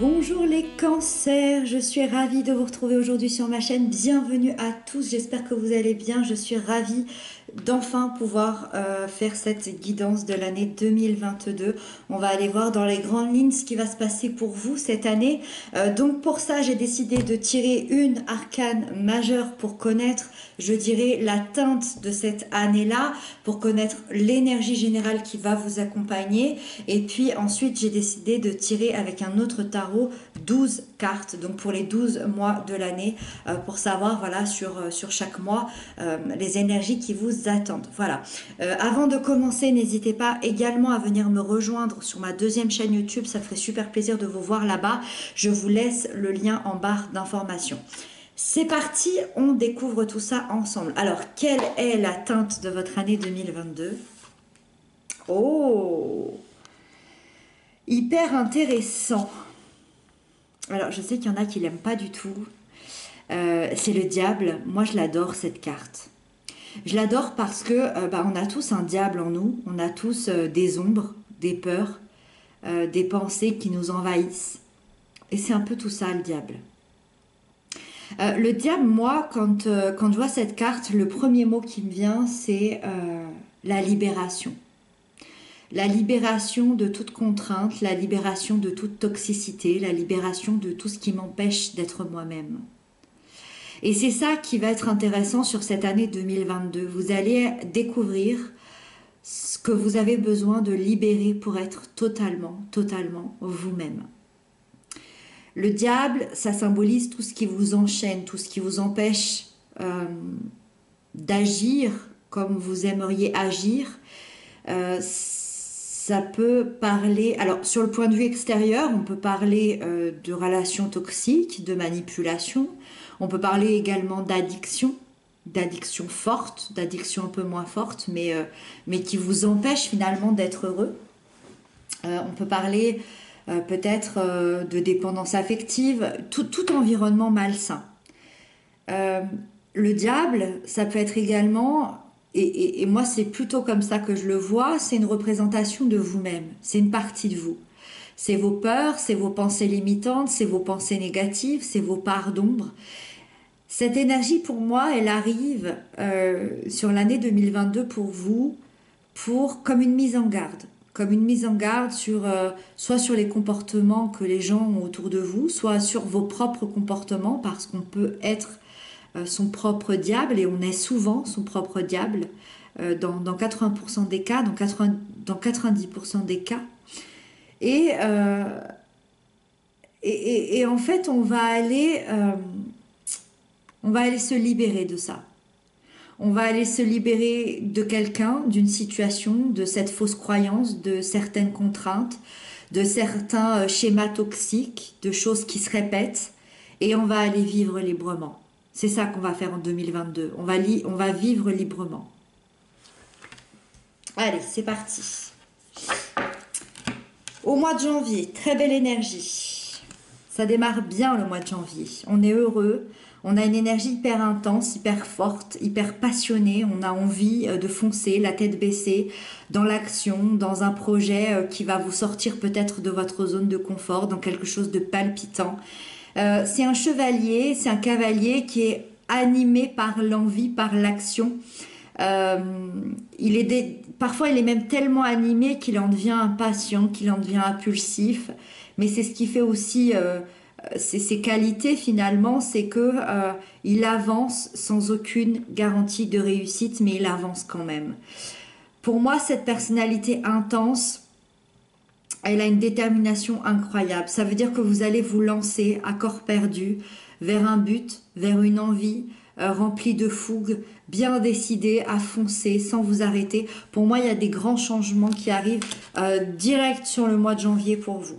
Bonjour les cancers, je suis ravie de vous retrouver aujourd'hui sur ma chaîne. Bienvenue à tous, j'espère que vous allez bien. Je suis ravie d'enfin pouvoir faire cette guidance de l'année 2022. On va aller voir dans les grandes lignes ce qui va se passer pour vous cette année. Donc pour ça, j'ai décidé de tirer une arcane majeure pour connaître, je dirais, la teinte de cette année-là, pour connaître l'énergie générale qui va vous accompagner. Et puis ensuite, j'ai décidé de tirer avec un autre tarot 12 cartes, donc pour les 12 mois de l'année, pour savoir voilà sur chaque mois les énergies qui vous attendent. Voilà. Avant de commencer, n'hésitez pas également à venir me rejoindre sur ma deuxième chaîne YouTube, ça ferait super plaisir de vous voir là-bas. Je vous laisse le lien en barre d'informations. C'est parti, on découvre tout ça ensemble. Alors, quelle est la teinte de votre année 2022? Oh, hyper intéressant. Alors, je sais qu'il y en a qui l'aiment pas du tout. C'est le diable. Moi, je l'adore, cette carte. Je l'adore parce que on a tous un diable en nous. On a tous des ombres, des peurs, des pensées qui nous envahissent. Et c'est un peu tout ça, le diable. Le diable, moi, quand je vois cette carte, le premier mot qui me vient, c'est la libération. La libération de toute contrainte, la libération de toute toxicité, la libération de tout ce qui m'empêche d'être moi-même. Et c'est ça qui va être intéressant sur cette année 2022. Vous allez découvrir ce que vous avez besoin de libérer pour être totalement vous-même. Le diable, ça symbolise tout ce qui vous enchaîne, tout ce qui vous empêche d'agir comme vous aimeriez agir. Ça peut parler, alors sur le point de vue extérieur, on peut parler de relations toxiques, de manipulation. On peut parler également d'addiction, d'addiction forte, d'addiction un peu moins forte, mais qui vous empêche finalement d'être heureux. On peut parler peut-être de dépendance affective, tout environnement malsain. Le diable, ça peut être également, et moi c'est plutôt comme ça que je le vois, c'est une représentation de vous-même, c'est une partie de vous. C'est vos peurs, c'est vos pensées limitantes, c'est vos pensées négatives, c'est vos parts d'ombre. Cette énergie, pour moi, elle arrive sur l'année 2022 pour vous, comme une mise en garde. Comme une mise en garde sur, soit sur les comportements que les gens ont autour de vous, soit sur vos propres comportements, parce qu'on peut être son propre diable, et on est souvent son propre diable, dans 80% des cas, dans 90% des cas. Et en fait, on va aller se libérer de ça. On va aller se libérer de quelqu'un, d'une situation, de cette fausse croyance, de certaines contraintes, de certains schémas toxiques, de choses qui se répètent, et on va aller vivre librement. C'est ça qu'on va faire en 2022. On va vivre librement. Allez, c'est parti. Au mois de janvier, très belle énergie. Ça démarre bien le mois de janvier. On est heureux. On a une énergie hyper intense, hyper forte, hyper passionnée. On a envie de foncer, la tête baissée, dans l'action, dans un projet qui va vous sortir peut-être de votre zone de confort, dans quelque chose de palpitant. C'est un chevalier, c'est un cavalier qui est animé par l'envie, par l'action. Parfois, il est même tellement animé qu'il en devient impatient, qu'il en devient impulsif. Mais c'est ce qui fait aussi ses qualités finalement, c'est que il avance sans aucune garantie de réussite, mais il avance quand même. Pour moi, cette personnalité intense, elle a une détermination incroyable. Ça veut dire que vous allez vous lancer à corps perdu vers un but, vers une envie remplie de fougue, bien décidée à foncer sans vous arrêter. Pour moi, il y a des grands changements qui arrivent direct sur le mois de janvier pour vous.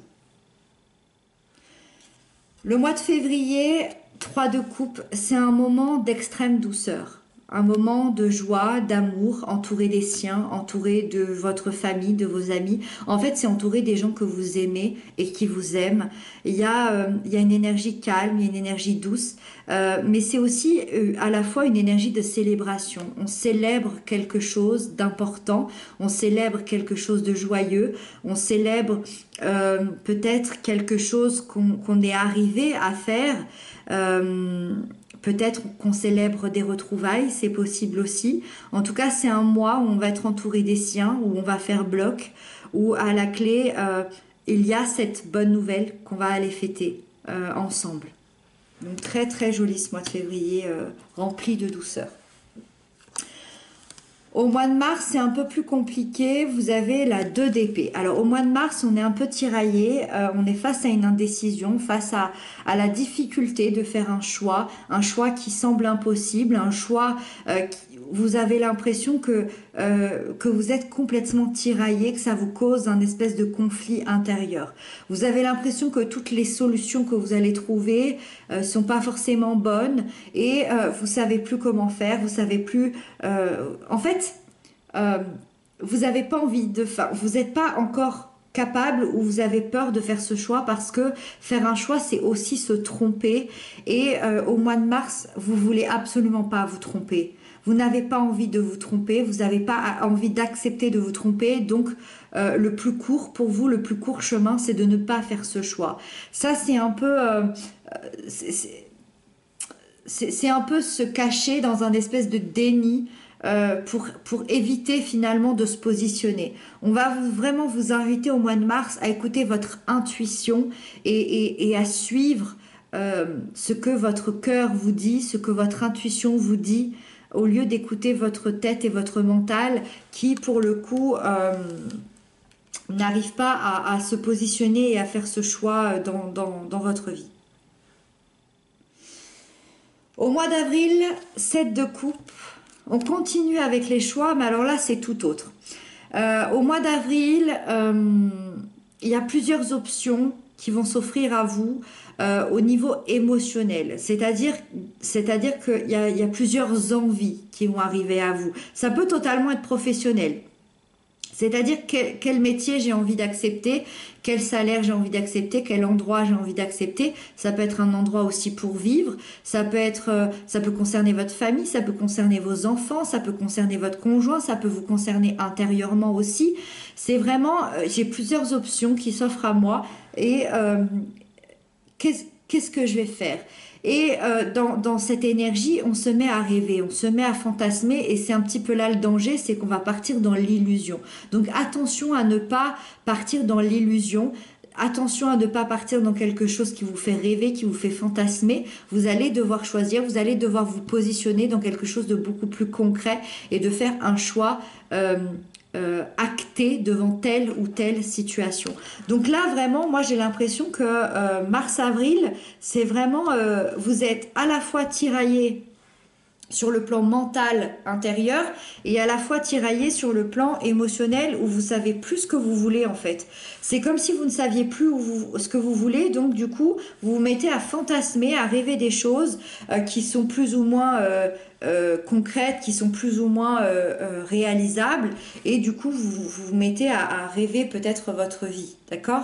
Le mois de février, 3 de coupe, c'est un moment d'extrême douceur. un moment de joie, d'amour, entouré des siens, entouré de votre famille, de vos amis. En fait, c'est entouré des gens que vous aimez et qui vous aiment. Il y a une énergie calme, il y a une énergie douce, mais c'est aussi à la fois une énergie de célébration. On célèbre quelque chose d'important, on célèbre quelque chose de joyeux, on célèbre peut-être quelque chose qu'on est arrivé à faire. Euh, Peut-être qu'on célèbre des retrouvailles, c'est possible aussi. En tout cas, c'est un mois où on va être entouré des siens, où on va faire bloc, où à la clé, il y a cette bonne nouvelle qu'on va aller fêter ensemble. Donc très très joli ce mois de février, rempli de douceur. Au mois de mars, c'est un peu plus compliqué. Vous avez la 2 d'épée. Alors, au mois de mars, on est un peu tiraillé. On est face à une indécision, face à la difficulté de faire un choix qui semble impossible, un choix vous avez l'impression que vous êtes complètement tiraillé, que ça vous cause un espèce de conflit intérieur. Vous avez l'impression que toutes les solutions que vous allez trouver sont pas forcément bonnes et vous savez plus comment faire, vous savez plus... en fait, vous n'avez pas envie de faire... Vous n'êtes pas encore capable ou vous avez peur de faire ce choix parce que faire un choix, c'est aussi se tromper. Et au mois de mars, vous voulez absolument pas vous tromper. Vous n'avez pas envie de vous tromper, vous n'avez pas envie d'accepter de vous tromper, donc le plus court pour vous, le plus court chemin, c'est de ne pas faire ce choix. Ça, c'est un peu, c'est un peu se cacher dans un espèce de déni pour éviter finalement de se positionner. On va vraiment vous inviter au mois de mars à écouter votre intuition et à suivre ce que votre cœur vous dit, ce que votre intuition vous dit, au lieu d'écouter votre tête et votre mental qui, pour le coup, n'arrive pas à se positionner et à faire ce choix dans votre vie. Au mois d'avril, 7 de coupe. On continue avec les choix, mais alors là, c'est tout autre. Au mois d'avril, il y a plusieurs options qui vont s'offrir à vous au niveau émotionnel. C'est-à-dire qu'il y a plusieurs envies qui vont arriver à vous. Ça peut totalement être professionnel. C'est-à-dire quel métier j'ai envie d'accepter, quel salaire j'ai envie d'accepter, quel endroit j'ai envie d'accepter. Ça peut être un endroit aussi pour vivre, ça peut concerner votre famille, ça peut concerner vos enfants, ça peut concerner votre conjoint, ça peut vous concerner intérieurement aussi. C'est vraiment, j'ai plusieurs options qui s'offrent à moi et qu'est-ce que je vais faire? Et dans cette énergie, on se met à rêver, on se met à fantasmer et c'est un petit peu là le danger, c'est qu'on va partir dans l'illusion. Donc attention à ne pas partir dans l'illusion, attention à ne pas partir dans quelque chose qui vous fait rêver, qui vous fait fantasmer. Vous allez devoir choisir, vous allez devoir vous positionner dans quelque chose de beaucoup plus concret et de faire un choix acté devant telle ou telle situation. Donc là, vraiment, moi, j'ai l'impression que mars-avril, c'est vraiment, vous êtes à la fois tiraillé sur le plan mental intérieur et à la fois tiraillé sur le plan émotionnel où vous savez plus ce que vous voulez en fait. C'est comme si vous ne saviez plus ce que vous voulez, donc du coup vous vous mettez à fantasmer, à rêver des choses qui sont plus ou moins concrètes, qui sont plus ou moins réalisables et du coup vous mettez à rêver peut-être votre vie, d'accord ?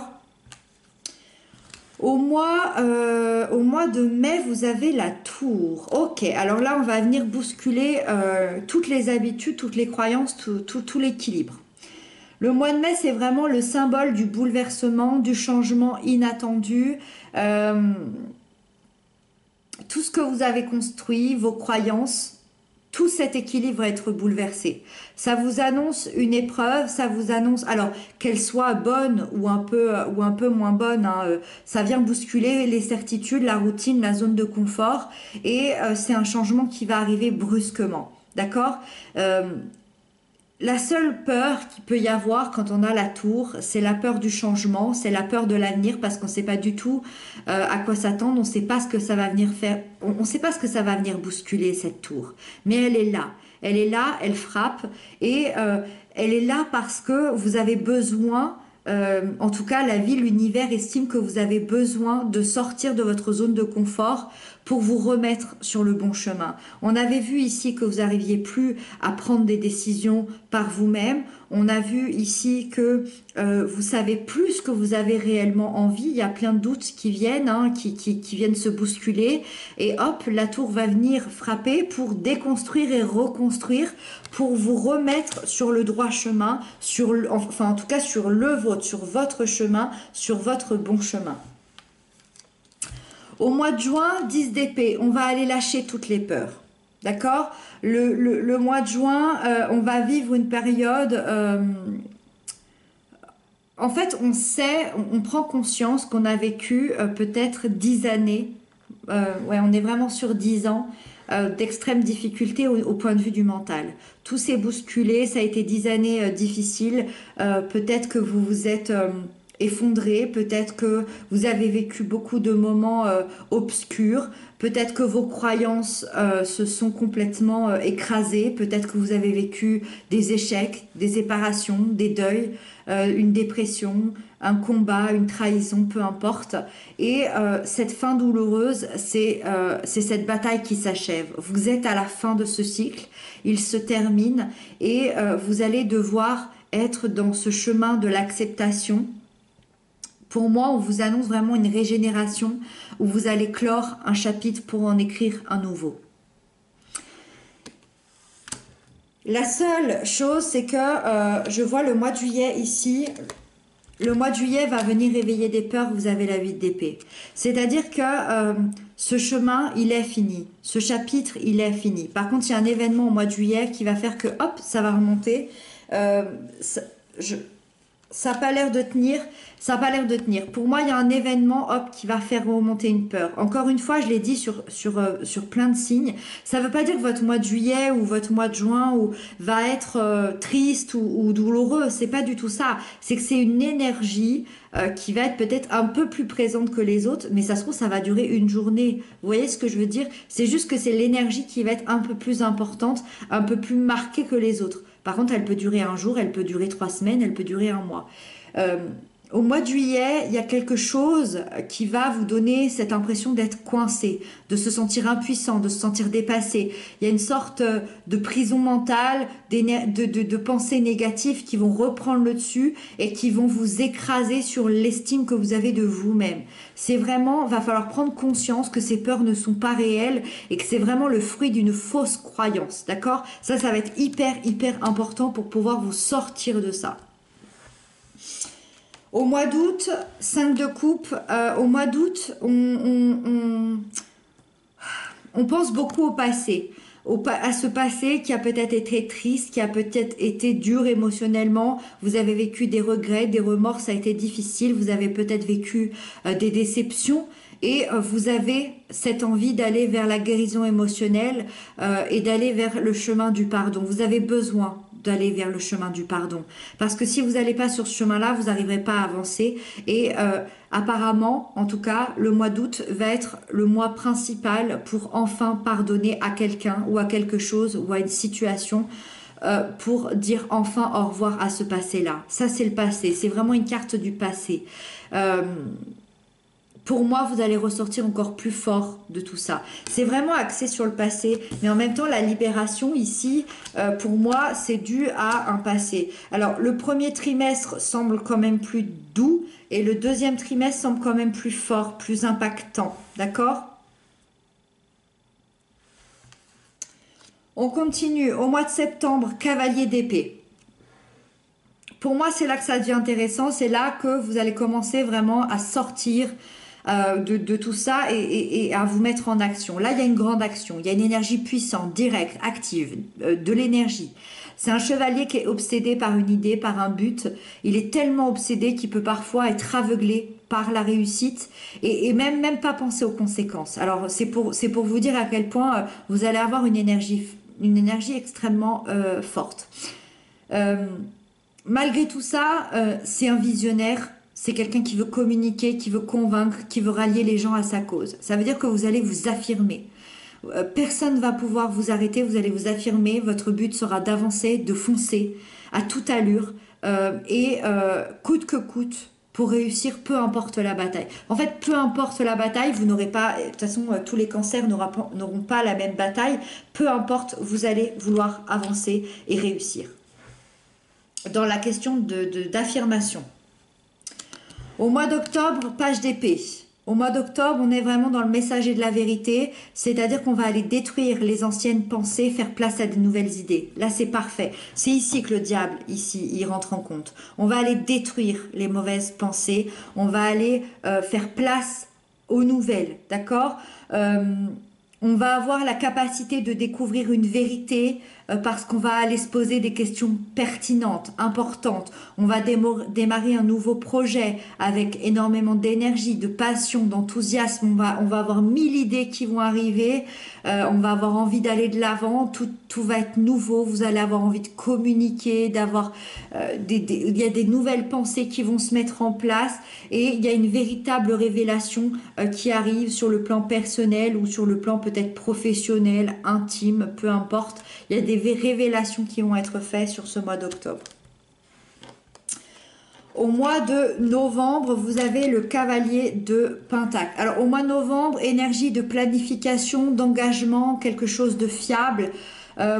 Au mois de mai, vous avez la tour. Ok, alors là, on va venir bousculer toutes les habitudes, toutes les croyances, tout l'équilibre. Le mois de mai, c'est vraiment le symbole du bouleversement, du changement inattendu. Tout ce que vous avez construit, vos croyances, tout cet équilibre va être bouleversé. Ça vous annonce une épreuve, ça vous annonce, alors qu'elle soit bonne ou un peu moins bonne, hein, ça vient bousculer les certitudes, la routine, la zone de confort, et c'est un changement qui va arriver brusquement, d'accord ? La seule peur qu'il peut y avoir quand on a la tour, c'est la peur du changement, c'est la peur de l'avenir parce qu'on ne sait pas du tout à quoi s'attendre, on ne sait pas ce que ça va venir faire, on ne sait pas ce que ça va venir bousculer cette tour. Mais elle est là, elle frappe et elle est là parce que vous avez besoin, en tout cas la vie, l'univers estime que vous avez besoin de sortir de votre zone de confort pour vous remettre sur le bon chemin. On avait vu ici que vous n'arriviez plus à prendre des décisions par vous-même. On a vu ici que vous savez plus ce que vous avez réellement envie. Il y a plein de doutes qui viennent, hein, qui viennent se bousculer. Et hop, la tour va venir frapper pour déconstruire et reconstruire, pour vous remettre sur le droit chemin, enfin en tout cas sur le vôtre, sur votre chemin, sur votre bon chemin. Au mois de juin, 10 d'épée, on va aller lâcher toutes les peurs. D'accord? Le mois de juin, on va vivre une période... en fait, on prend conscience qu'on a vécu peut-être 10 années. Ouais, on est vraiment sur 10 ans d'extrême difficulté au point de vue du mental. Tout s'est bousculé, ça a été 10 années difficiles. Peut-être que vous vous êtes... effondré, peut-être que vous avez vécu beaucoup de moments obscurs, peut-être que vos croyances se sont complètement écrasées, peut-être que vous avez vécu des échecs, des séparations, des deuils, une dépression, un combat, une trahison, peu importe. Et cette fin douloureuse, c'est cette bataille qui s'achève. Vous êtes à la fin de ce cycle, il se termine et vous allez devoir être dans ce chemin de l'acceptation. Pour moi, on vous annonce vraiment une régénération où vous allez clore un chapitre pour en écrire un nouveau. La seule chose, c'est que je vois le mois de juillet ici. Le mois de juillet va venir réveiller des peurs, vous avez la 8 d'épée. C'est-à-dire que ce chemin, il est fini. Ce chapitre, il est fini. Par contre, il y a un événement au mois de juillet qui va faire que, hop, ça va remonter. Ça n'a pas l'air de tenir, ça n'a pas l'air de tenir. Pour moi, il y a un événement, hop, qui va faire remonter une peur. Encore une fois, je l'ai dit sur plein de signes. Ça ne veut pas dire que votre mois de juillet ou votre mois de juin va être triste ou douloureux. C'est pas du tout ça. C'est que c'est une énergie qui va être peut-être un peu plus présente que les autres, mais ça se trouve, ça va durer une journée. Vous voyez ce que je veux dire? C'est juste que c'est l'énergie qui va être un peu plus importante, un peu plus marquée que les autres. Par contre, elle peut durer un jour, elle peut durer 3 semaines, elle peut durer un mois. Au mois de juillet, il y a quelque chose qui va vous donner cette impression d'être coincé, de se sentir impuissant, de se sentir dépassé. Il y a une sorte de prison mentale, de pensées négatives qui vont reprendre le dessus et qui vont vous écraser sur l'estime que vous avez de vous-même. C'est vraiment, va falloir prendre conscience que ces peurs ne sont pas réelles et que c'est vraiment le fruit d'une fausse croyance, d'accord? Ça va être hyper important pour pouvoir vous sortir de ça. Au mois d'août, 5 de coupe, au mois d'août, on pense beaucoup au passé, à ce passé qui a peut-être été triste, qui a peut-être été dur émotionnellement. Vous avez vécu des regrets, des remords, ça a été difficile, vous avez peut-être vécu des déceptions et vous avez cette envie d'aller vers la guérison émotionnelle et d'aller vers le chemin du pardon. Vous avez besoin d'aller vers le chemin du pardon. Parce que si vous n'allez pas sur ce chemin-là, vous n'arriverez pas à avancer. Et apparemment, en tout cas, le mois d'août va être le mois principal pour enfin pardonner à quelqu'un ou à quelque chose ou à une situation pour dire enfin au revoir à ce passé-là. Ça, c'est le passé. C'est vraiment une carte du passé. Pour moi, vous allez ressortir encore plus fort de tout ça. C'est vraiment axé sur le passé, mais en même temps, la libération ici, pour moi, c'est dû à un passé. Alors, le premier trimestre semble quand même plus doux, et le deuxième trimestre semble quand même plus fort, plus impactant. D'accord ? On continue. Au mois de septembre, cavalier d'épée. Pour moi, c'est là que ça devient intéressant. C'est là que vous allez commencer vraiment à sortir de tout ça et à vous mettre en action. Là, il y a une grande action. Il y a une énergie puissante, directe, active, de l'énergie. C'est un chevalier qui est obsédé par une idée, par un but. Il est tellement obsédé qu'il peut parfois être aveuglé par la réussite et même pas penser aux conséquences. Alors, c'est pour vous dire à quel point vous allez avoir une énergie extrêmement forte. Malgré tout ça, c'est un visionnaire. C'est quelqu'un qui veut communiquer, qui veut convaincre, qui veut rallier les gens à sa cause. Ça veut dire que vous allez vous affirmer. Personne ne va pouvoir vous arrêter, vous allez vous affirmer. Votre but sera d'avancer, de foncer à toute allure et coûte que coûte pour réussir, peu importe la bataille. En fait, peu importe la bataille, vous n'aurez pas, de toute façon, tous les cancers n'auront pas la même bataille. Peu importe, vous allez vouloir avancer et réussir. Dans la question d'affirmation. Au mois d'octobre, page d'épée. Au mois d'octobre, on est vraiment dans le messager de la vérité, c'est-à-dire qu'on va aller détruire les anciennes pensées, faire place à de nouvelles idées. Là, c'est parfait. C'est ici que le diable, ici, il rentre en compte. On va aller détruire les mauvaises pensées, on va aller faire place aux nouvelles, d'accord. On va avoir la capacité de découvrir une vérité parce qu'on va aller se poser des questions pertinentes, importantes. On va démarrer un nouveau projet avec énormément d'énergie, de passion, d'enthousiasme. On va avoir 1000 idées qui vont arriver. On va avoir envie d'aller de l'avant. Tout va être nouveau. Vous allez avoir envie de communiquer, d'avoir il y a des nouvelles pensées qui vont se mettre en place et il y a une véritable révélation qui arrive sur le plan personnel ou sur le plan peut-être professionnel, intime, peu importe. Il y a des révélations qui vont être faites sur ce mois d'octobre. Au mois de novembre, vous avez le cavalier de Pentacle. Alors au mois de novembre, énergie de planification, d'engagement, quelque chose de fiable.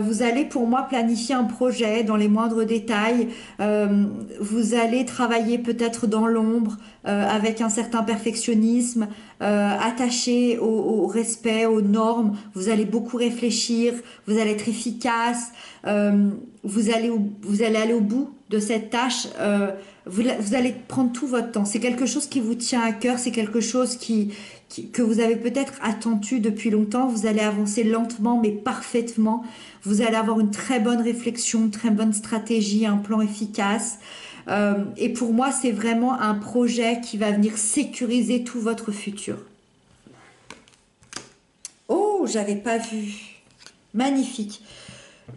Vous allez pour moi planifier un projet dans les moindres détails. Vous allez travailler peut-être dans l'ombre avec un certain perfectionnisme, attaché au respect, aux normes. Vous allez beaucoup réfléchir, vous allez être efficace, vous allez aller au bout de cette tâche. Vous allez prendre tout votre temps. C'est quelque chose qui vous tient à cœur, c'est quelque chose que vous avez peut-être attendu depuis longtemps. Vous allez avancer lentement mais parfaitement. Vous allez avoir une très bonne réflexion, une très bonne stratégie, un plan efficace. Et pour moi, c'est vraiment un projet qui va venir sécuriser tout votre futur. Oh, j'avais pas vu. Magnifique.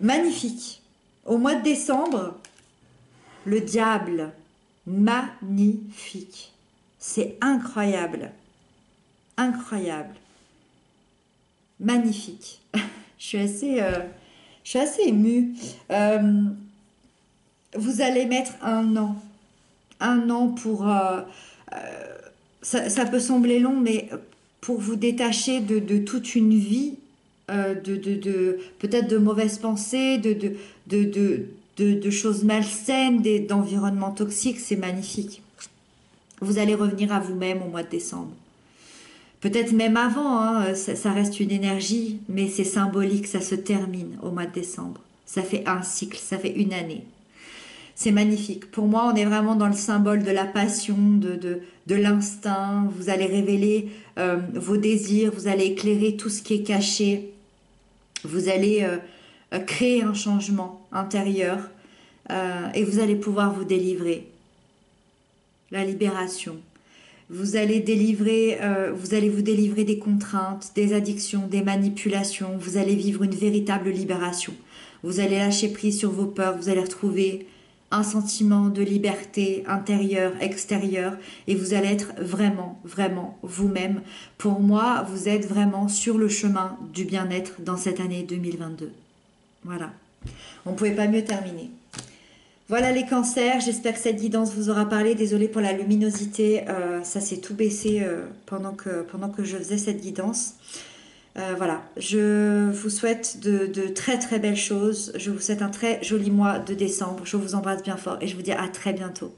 Magnifique. Au mois de décembre, le diable. Magnifique. C'est incroyable. Incroyable. Magnifique. Je suis assez émue. Vous allez mettre un an. Un an pour... ça peut sembler long, mais pour vous détacher de toute une vie, peut-être de mauvaises pensées, de choses malsaines, d'environnements toxiques, c'est magnifique. Vous allez revenir à vous-même au mois de décembre. Peut-être même avant, hein, ça reste une énergie, mais c'est symbolique, ça se termine au mois de décembre. Ça fait un cycle, ça fait une année. C'est magnifique. Pour moi, on est vraiment dans le symbole de la passion, de l'instinct. Vous allez révéler vos désirs, vous allez éclairer tout ce qui est caché. Vous allez créer un changement intérieur et vous allez pouvoir vous délivrer. La libération. Vous allez vous délivrer des contraintes, des addictions, des manipulations. Vous allez vivre une véritable libération. Vous allez lâcher prise sur vos peurs. Vous allez retrouver un sentiment de liberté intérieure, extérieure. Et vous allez être vraiment, vraiment vous-même. Pour moi, vous êtes vraiment sur le chemin du bien-être dans cette année 2022. Voilà. On ne pouvait pas mieux terminer. Voilà les cancers, j'espère que cette guidance vous aura parlé. Désolée pour la luminosité, ça s'est tout baissé pendant que je faisais cette guidance. Voilà, je vous souhaite de très très belles choses. Je vous souhaite un très joli mois de décembre. Je vous embrasse bien fort et je vous dis à très bientôt.